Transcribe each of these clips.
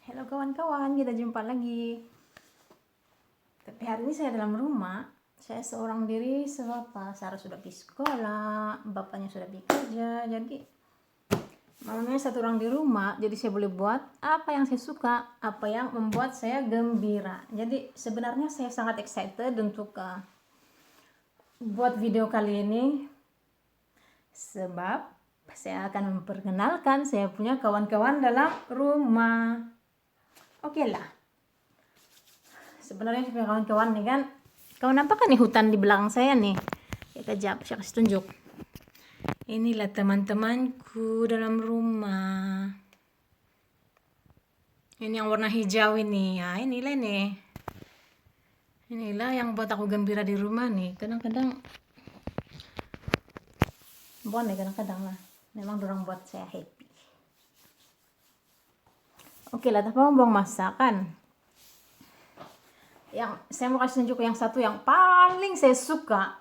Halo kawan-kawan, kita jumpa lagi. Tapi hari ini saya dalam rumah. Saya seorang diri sebab Sarah sudah pergi sekolah, bapaknya sudah pergi kerja. Jadi malamnya satu orang di rumah, jadi saya boleh buat apa yang saya suka, apa yang membuat saya gembira. Jadi sebenarnya saya sangat excited untuk buat video kali ini. Sebab saya akan memperkenalkan saya punya kawan-kawan dalam rumah. Oke lah. Sebenarnya saya punya kawan-kawan nih kan. Kawan nampak kan nih hutan di belakang saya nih. Ya kejap, saya kasih tunjuk. Inilah teman-temanku dalam rumah. Ini yang warna hijau ini. Ya, inilah nih. Inilah yang buat aku gembira di rumah nih. Kadang-kadang bukan deh, kadang-kadang lah. Memang dorang buat saya happy. Oke lah, tapi mau buang masakan. Yang saya mau kasih tunjuk yang satu yang paling saya suka.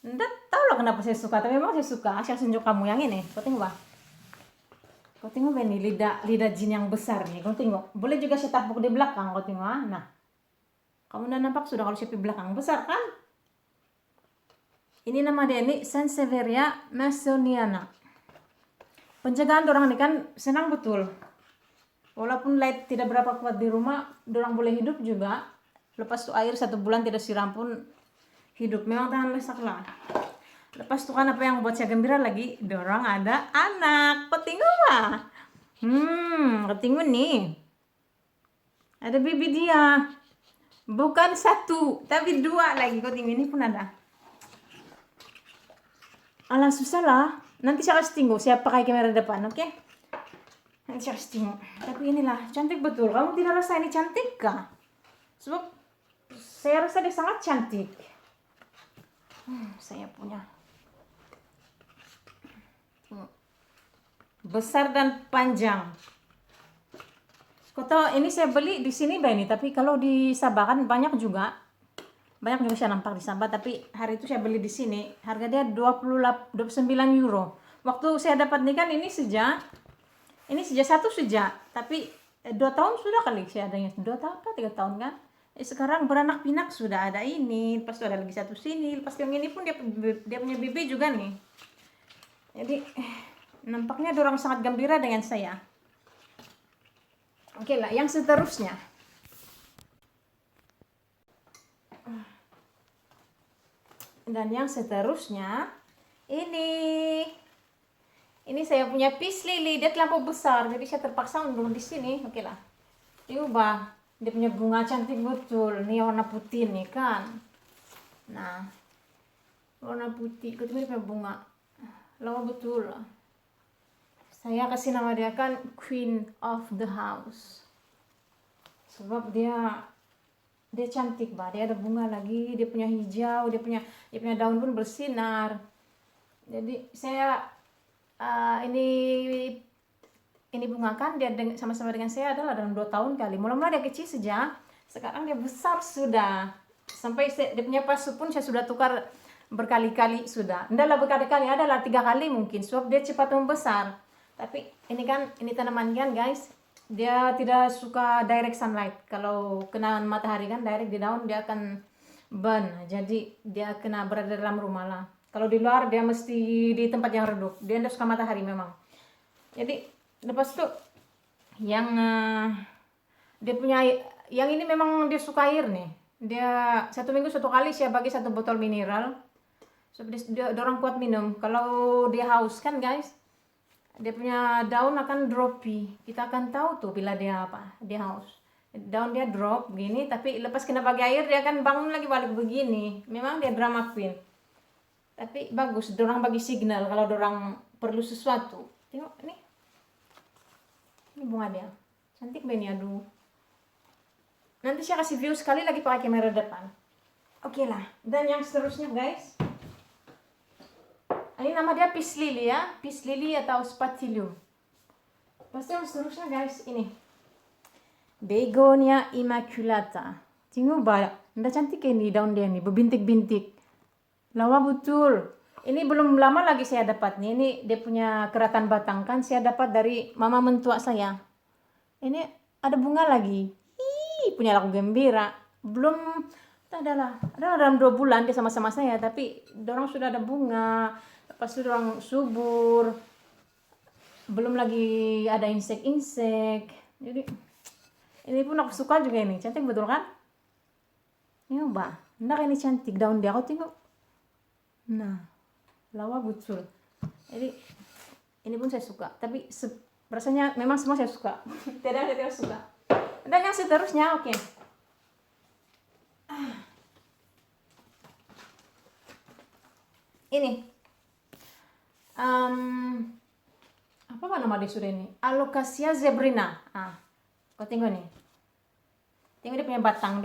Nggak tahu lah kenapa saya suka, tapi memang saya suka. Saya tunjuk kamu yang ini. Kau tengok bah. Kau tengok bah ini lidah jin yang besar nih. Kau tengok. Boleh juga saya tapuk di belakang. Kau tengok ah. Nah, kamu udah nampak sudah kalau saya di belakang besar kan? Ini nama dia ini Sansevieria masoniana. Penjagaan orang ini kan senang betul. Walaupun light tidak berapa kuat di rumah, orang boleh hidup juga. Lepas itu air 1 bulan tidak siram pun hidup. Memang tahan lesak lah. Lepas itu kan apa yang buat saya gembira lagi, dorang ada anak. Petingu lah. Petingu nih. Ada bibi dia. Bukan 1, tapi 2 lagi. Kau tengok ini pun ada. Alah susah lah. Nanti saya kasih tengok. Saya pakai kamera depan, oke? Nanti saya kasih tengok. Tapi inilah, cantik betul. Kamu tidak rasa ini cantik kah? Sebab saya rasa dia sangat cantik. Saya punya. Besar dan panjang. Kau tahu ini saya beli di sini ini, tapi kalau di Sabah kan banyak juga. Banyak juga saya nampak di Sabah, tapi hari itu saya beli di sini. Harga dia 29 euro. Waktu saya dapat nih kan ini sejak 1 sejak, tapi 2 tahun sudah kali saya adanya. 2 tahun atau 3 tahun kan? Sekarang beranak pinak sudah ada ini, lepas itu ada lagi 1 sini, lepas yang ini pun dia punya bibi juga nih. Jadi nampaknya orang sangat gembira dengan saya. Oke lah, yang seterusnya. Dan yang seterusnya ini saya punya peace lily, dia terlampau besar, jadi saya terpaksa undur di sini. Oke lah. Coba, dia punya bunga cantik betul. Ini warna putih nih kan. Nah, warna putih, ketemu dia punya bunga. Lama betul. Saya kasih nama dia kan Queen of the House. Sebab dia cantik bah, dia ada bunga lagi, dia punya hijau, dia punya daun pun bersinar. Jadi saya ini bunga kan dia sama-sama dengan saya adalah dalam 2 tahun kali. Mula-mula dia kecil saja, sekarang dia besar sudah. Sampai dia punya pasu pun saya sudah tukar berkali-kali sudah. Ndaklah berkali-kali, adalah 3 kali mungkin. Sebab dia cepat membesar. Tapi ini tanaman kan guys, dia tidak suka direct sunlight. Kalau kena matahari kan direct di daun dia akan burn. Jadi dia kena berada dalam rumah lah. Kalau di luar dia mesti di tempat yang redup. Dia tidak suka matahari memang. Jadi lepas itu yang dia punya yang ini memang dia suka air nih. Dia 1 minggu 1 kali saya bagi 1 botol mineral. So, dia orang kuat minum. Kalau dia haus kan guys, dia punya daun akan droppy. Kita akan tahu tuh bila dia haus. Daun dia drop begini, tapi lepas kena bagi air dia akan bangun lagi balik begini. Memang dia drama queen. Tapi bagus, dorang bagi signal kalau dorang perlu sesuatu. Tengok ini. Ini bunga dia. Cantik banget, aduh. Nanti saya kasih view sekali lagi pakai kamera depan. Oke lah. Dan yang seterusnya guys. Ini nama dia peace lily ya. Peace lily atau spatilium. Pasti yang seterusnya guys, ini. Begonia immaculata. Tengok bah. Nggak cantik ini daun dia nih, berbintik-bintik. Lawa betul. Ini belum lama lagi saya dapat nih. Ini dia punya keratan batang kan. Saya dapat dari mama mentua saya. Ini ada bunga lagi. Punya lagu gembira. Belum, adalah dalam 2 bulan dia sama-sama saya. Tapi dorang sudah ada bunga. Lepas itu dorang subur. Belum lagi ada insek-insek. Jadi ini pun aku suka juga ini. Cantik betul kan? Ini mbak. Nah ini cantik. Daun dia aku tengok. Nah. Lawa betul. Jadi ini pun saya suka. Tapi rasanya memang semua saya suka. Tidak suka. Dan yang seterusnya oke. Ini. Apa nama dia sudah ini? Alocasia zebrina. Kau tengok nih. Tengok dia punya batang.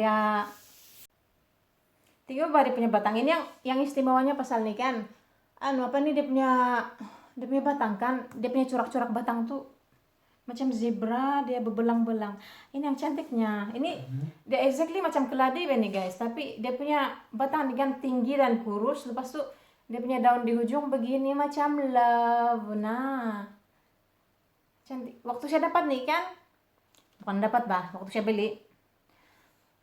Tengok dia punya batang. Ini yang istimewanya pasal nih kan. Apa nih dia punya batang kan. Dia punya corak-corak batang tuh macam zebra, dia berbelang-belang. Ini yang cantiknya. Ini dia exactly macam keladi nih guys. Tapi dia punya batang dengan tinggi dan kurus. Lepas tuh dia punya daun di ujung begini macam love. Nah, cantik. Waktu saya dapat nih kan, bukan dapat waktu saya beli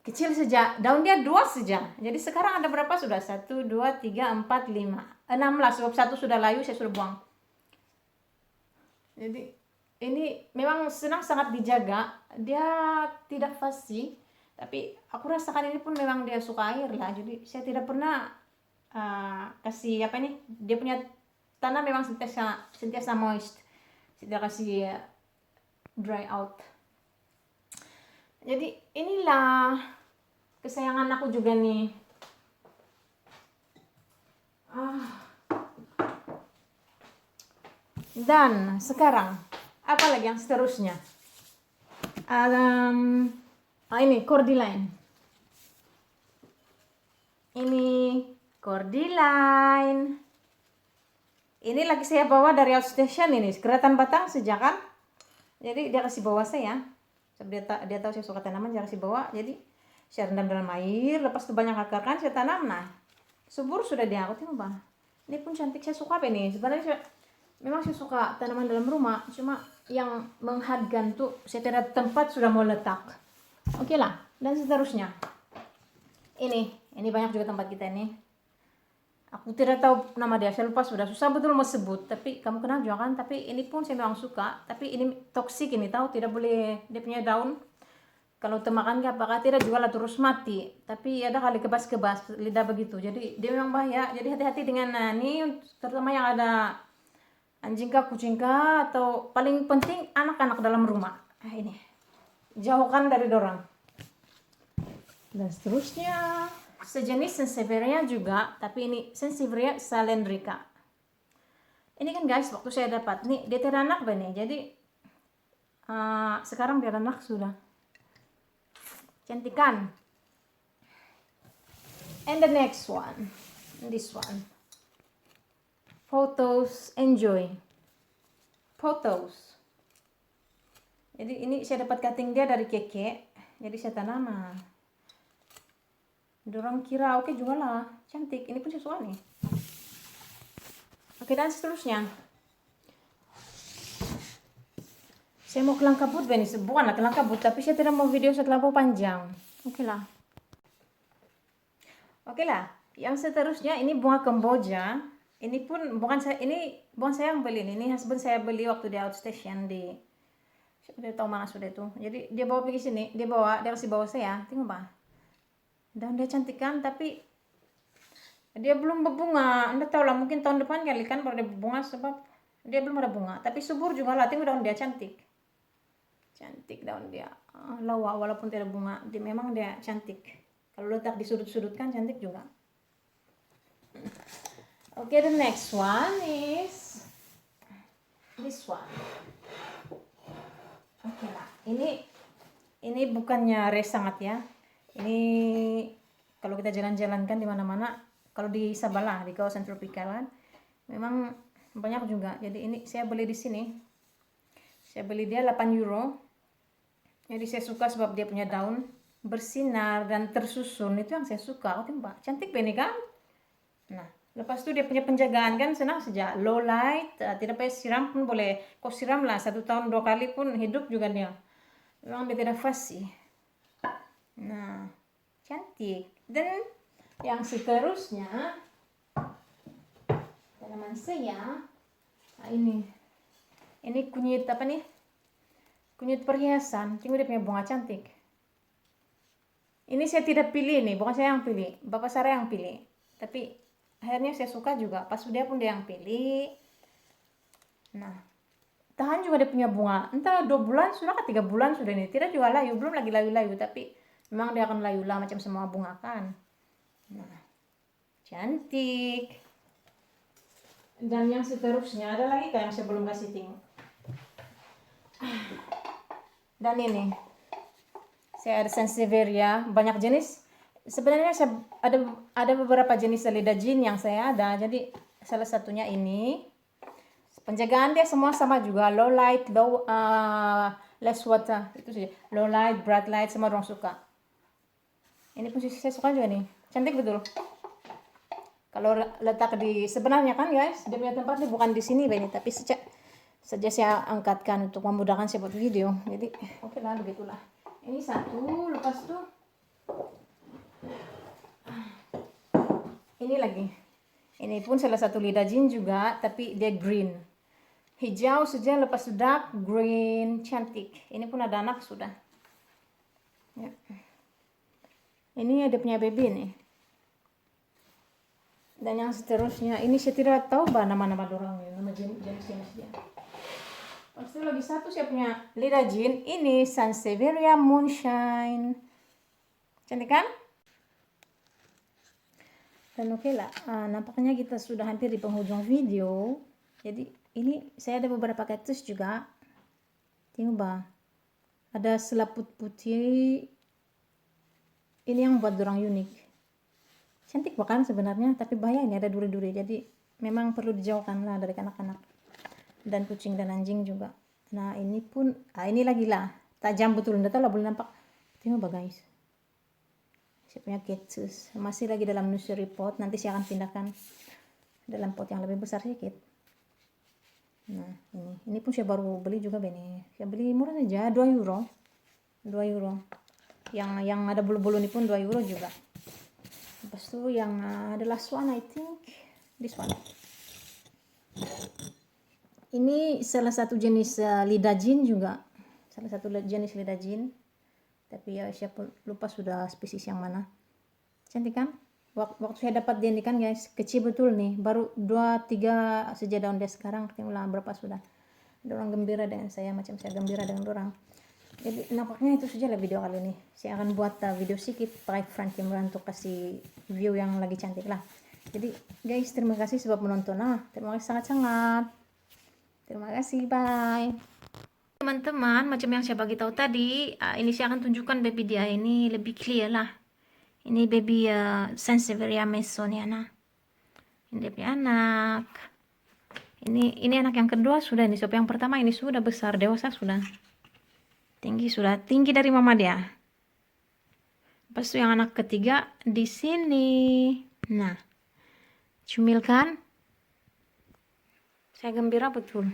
kecil saja, daun dia 2 saja. Jadi sekarang ada berapa sudah? 1, 2, 3, 4, 5, 16. Sebab 1 sudah layu, saya sudah buang. Jadi ini memang sangat dijaga. Dia tidak fussy, tapi aku rasakan ini pun memang dia suka air lah. Jadi saya tidak pernah kasih apa ini. Dia punya tanah memang sentiasa moist. Tidak kasih dry out. Jadi inilah kesayangan aku juga nih. Dan sekarang apa lagi yang seterusnya? Ini cordyline. Ini lagi saya bawa dari outstation ini. Keratan batang sejak kan. Jadi dia kasih bawa saya. Dia tahu saya suka tanaman, dia kasih bawa. Jadi saya rendam dalam air, lepas itu banyak akar kan saya tanam. Nah, subur sudah dia. Aku tengok bang. Ini pun cantik, saya suka apa ini. Sebenarnya memang saya suka tanaman dalam rumah, cuma yang menghadgan tuh saya tidak tempat sudah mau letak. Oke lah. Dan seterusnya. Ini banyak juga tempat kita ini. Aku tidak tahu nama dia, saya lupa sudah. Susah betul mau sebut, tapi kamu kenal juga kan. Tapi ini pun saya memang suka. Tapi ini toksik ini, tahu tidak boleh dia punya daun. Kalau termakan apakah tidak juga lah terus mati. Tapi ada kali kebas-kebas lidah begitu. Jadi dia memang bahaya. Jadi hati-hati dengan ini, terutama yang ada anjing kah, kucing kah, atau paling penting anak-anak dalam rumah. Ini jauhkan dari dorang. Dan seterusnya sejenis Sansevieria juga, tapi ini Sansevieria salendrica. Ini kan guys, waktu saya dapat nih dia teranak nih. Jadi sekarang dia anak sudah. Cantik kan? And the next one, this one. Photos, enjoy. Photos. Jadi ini saya dapat cutting dia dari keke. Jadi saya tanam. Dorang kira oke juga lah, cantik. Ini pun saya suka nih. Oke, dan seterusnya. Saya mau kelang kabut bukanlah kelang kabut, tapi saya tidak mau video terlalu panjang. Oke lah. Yang seterusnya ini bunga Kamboja. Ini pun bukan saya yang beli ini husband saya beli waktu di outstation di. Saya tahu mana sudah itu. Jadi dia bawa pergi sini, dia kasih bawa saya. Tengok bah. Dan dia cantik kan, tapi dia belum berbunga. Anda tahu lah, mungkin tahun depan kali kan baru dia berbunga sebab dia belum ada bunga. Tapi subur juga lah. Tengok daun dia cantik. Cantik daun dia. Lawa walaupun tidak bunga. Memang dia cantik. Kalau letak di sudut-sudut kan cantik juga. Okay, the next one is this one. Oke lah. Ini bukannya rare sangat ya. Ini kalau kita jalan-jalan kan di mana-mana, kalau di Sabala, di kawasan tropikalan, memang banyak juga. Jadi ini saya beli di sini. Saya beli dia 8 euro. Jadi saya suka sebab dia punya daun bersinar dan tersusun. Itu yang saya suka. Oh, tembak. Cantik ini kan? Nah, Lepas itu dia punya penjagaan kan senang saja, low light, tidak payah siram pun boleh. Kok siram lah 1 tahun 2 kali pun hidup juga dia. Memang dia tidak fussy. Nah, cantik. Dan yang seterusnya tanaman saya, nah ini kunyit apa nih? Kunyit perhiasan. Tengok dia punya bunga cantik. Ini saya tidak pilih nih, bukan saya yang pilih, bapak saya yang pilih. Tapi akhirnya saya suka juga, pas dia pun dia yang pilih. Nah, tahan juga dia punya bunga, entah 2 bulan sudah, 3 bulan sudah ini, tidak juga layu, belum lagi layu-layu, tapi memang dia akan layu lah macam semua bunga kan. Nah, cantik. Dan yang seterusnya ada lagi kan yang saya belum kasih tengok. Dan ini, saya ada Sansevieria, banyak jenis. Sebenarnya saya ada beberapa jenis lidah jin yang saya ada. Jadi salah satunya ini. Penjagaan dia semua sama juga, low light, less water, itu saja. Low light, bright light, semua orang suka. Ini pun saya suka juga nih, cantik betul. Kalau letak di sebenarnya kan guys, dia punya tempatnya bukan di sini ini, tapi saja saya angkatkan untuk memudahkan saya buat video. Jadi oke lah, begitulah. Ini satu, lepas tuh ini lagi. Ini pun salah satu lidah jin juga, tapi dia green. Hijau saja, lepas itu dark green, cantik. Ini pun ada anak sudah. Ya. Ini ada punya baby nih. Dan yang seterusnya, ini saya tidak tahu nama-nama dorang, nama jenis-jenis dia. Lepas itu lagi satu saya punya lidah jin, ini Sansevieria Moonshine. Cantik kan? Dan oke lah, nampaknya kita sudah hampir di penghujung video. Jadi ini saya ada beberapa cactus juga. Tengok bah, ada selaput putih. Ini yang buat dorang unik. Cantik bahkan sebenarnya, tapi bahaya ini ada duri-duri. Jadi memang perlu dijauhkan lah dari anak-anak dan kucing dan anjing juga. Nah ini pun, ini lagi lah tajam betul, nggak tahu lah boleh nampak. Tengok bah guys. Saya punya cactus masih lagi dalam nursery pot, nanti saya akan pindahkan dalam pot yang lebih besar sedikit. Nah ini pun saya baru beli juga ini, saya beli murah saja, 2 euro. Yang ada bulu-bulu ini pun 2 euro juga. Lepas itu yang ada last one, I think this one. Ini salah satu jenis lidah jin juga, salah satu jenis lidah jin. Tapi ya siapa lupa sudah spesies yang mana. Cantik kan? Waktu saya dapat dia ini kan guys, kecil betul nih, baru 2-3 saja daun dia sekarang. Tengoklah berapa sudah. Ada orang gembira dengan saya, macam saya gembira dengan orang. Jadi nampaknya itu saja lah video kali ini. Saya akan buat video sedikit pakai front camera untuk kasih view yang lagi cantik lah. Jadi guys, terima kasih sebab menonton. Terima kasih sangat-sangat. Terima kasih, bye. Teman-teman, macam yang saya bagi tahu tadi, ini saya akan tunjukkan baby dia ini lebih clear lah. Ini baby Sansevieria Masoniana. Ini dia punya anak. Ini anak yang kedua sudah nih. Sebab yang pertama ini sudah besar, dewasa sudah. Tinggi dari mama dia. Lepas itu yang anak ketiga di sini. Nah, cumil kan? Saya gembira betul.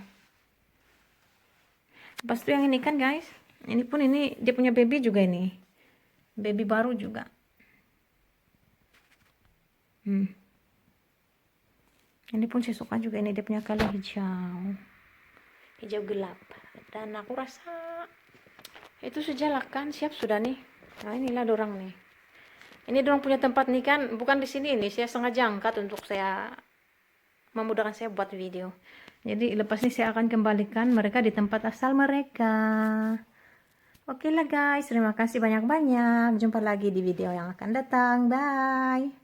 Lepas itu yang ini kan guys, ini pun ini dia punya baby juga ini, baby baru juga. Ini pun saya suka juga, ini dia punya color hijau gelap. Dan aku rasa itu sejalan kan, siap sudah nih. Nah inilah dorang nih. Ini dorang punya tempat nih kan, bukan di sini ini. Saya sengaja angkat untuk saya memudahkan saya buat video. Jadi lepas ini saya akan kembalikan mereka di tempat asal mereka. Oke lah guys, terima kasih banyak-banyak. Jumpa lagi di video yang akan datang. Bye.